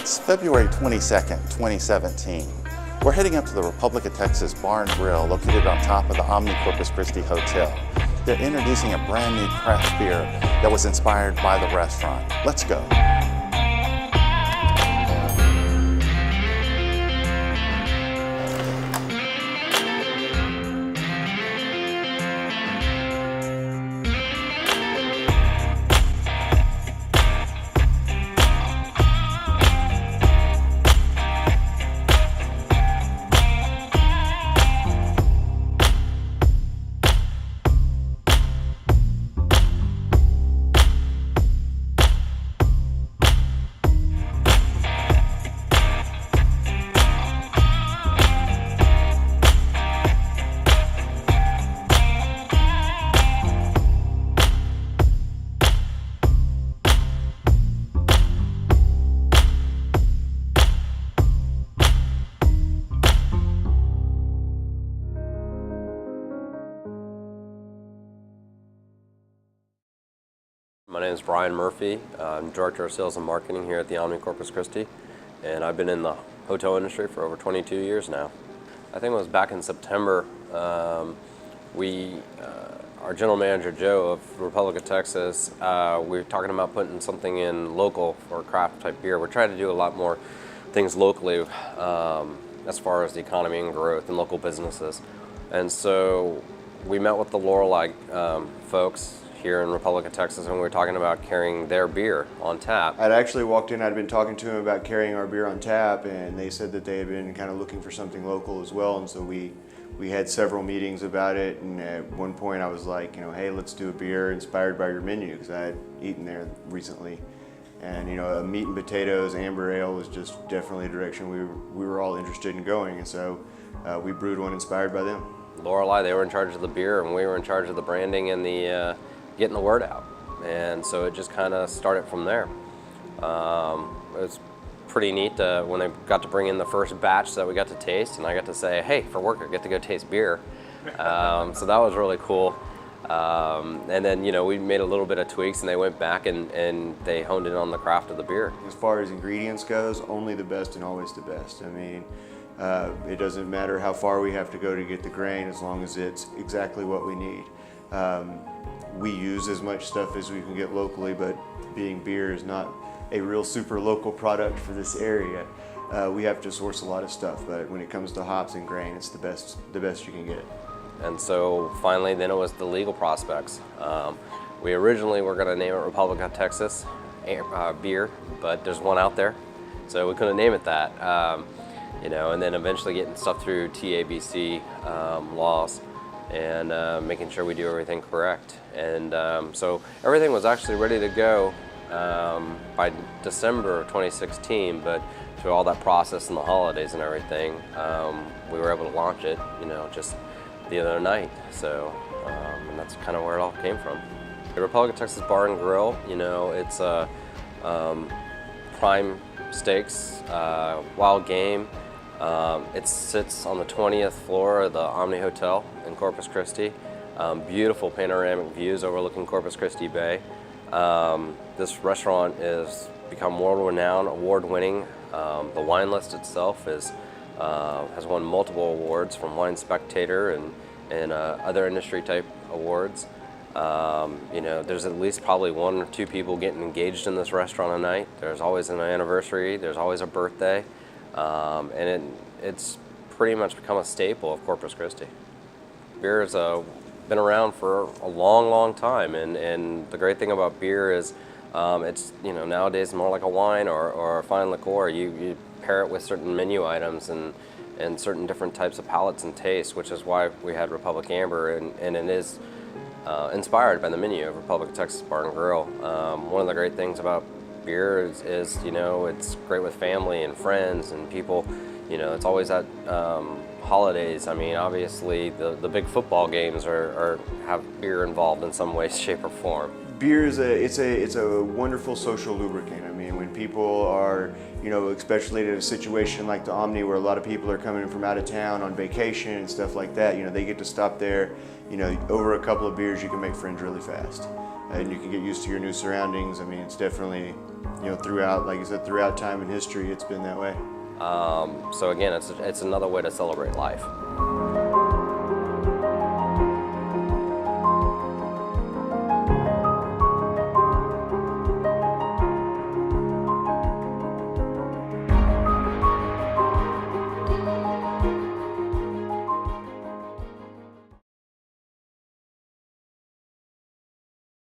It's February 22nd, 2017. We're heading up to the Republic of Texas Bar and Grill located on top of the Omni Corpus Christi Hotel. They're introducing a brand new craft beer that was inspired by the restaurant. Let's go. My name is Brian Murphy. I'm Director of Sales and Marketing here at the Omni Corpus Christi, and I've been in the hotel industry for over 22 years now. I think it was back in September, our General Manager Joe of Republic of Texas, we were talking about putting something in local for craft type beer. We're trying to do a lot more things locally as far as the economy and growth and local businesses. And so we met with the Lorelei folks here in Republic of Texas, and we were talking about carrying their beer on tap. I'd actually walked in, I'd been talking to them about carrying our beer on tap, and they said that they had been kind of looking for something local as well, and so we had several meetings about it, and at one point I was like, hey, let's do a beer inspired by your menu, because I had eaten there recently. And a meat and potatoes amber ale was just definitely a direction we were all interested in going, and so we brewed one inspired by them. Lorelei, they were in charge of the beer, and we were in charge of the branding and the getting the word out, and so it just kind of started from there. It was pretty neat when they got to bring in the first batch that we got to taste, and I got to say, hey, for work I get to go taste beer. So that was really cool. And then we made a little bit of tweaks, and they went back and they honed in on the craft of the beer. As far as ingredients goes, only the best and always the best. I mean, it doesn't matter how far we have to go to get the grain, as long as it's exactly what we need. We use as much stuff as we can get locally, but being beer is not a real super local product for this area. We have to source a lot of stuff, but when it comes to hops and grain, it's the best you can get. And so finally, then it was the legal prospects. We originally were going to name it Republic of Texas beer, but there's one out there, so we couldn't name it that. And then eventually getting stuff through TABC laws, and making sure we do everything correct. And so everything was actually ready to go by December of 2016, but through all that process and the holidays and everything, we were able to launch it, just the other night. So, and that's kind of where it all came from. The Republic of Texas Bar and Grill, it's prime steaks, wild game. It sits on the 20th floor of the Omni Hotel in Corpus Christi. Beautiful panoramic views overlooking Corpus Christi Bay. This restaurant has become world-renowned, award-winning. The wine list itself has won multiple awards from Wine Spectator and other industry-type awards. There's at least probably 1 or 2 people getting engaged in this restaurant a night. There's always an anniversary. There's always a birthday. And it's pretty much become a staple of Corpus Christi. Beer has been around for a long, long time, and the great thing about beer is it's nowadays more like a wine or a fine liqueur. You pair it with certain menu items and certain different types of palates and tastes, which is why we had Republic Amber, and it is inspired by the menu of Republic of Texas Bar and Grill. One of the great things about beer is it's great with family and friends and people. It's always at holidays. I mean, obviously the big football games have beer involved in some way, shape, or form. Beer is a wonderful social lubricant. I mean, when people are, especially in a situation like the Omni, where a lot of people are coming from out of town on vacation and stuff like that, they get to stop there. Over a couple of beers, you can make friends really fast. and you can get used to your new surroundings. I mean, it's definitely, you know, throughout, like you said, throughout time and history, it's been that way. So again, it's another way to celebrate life.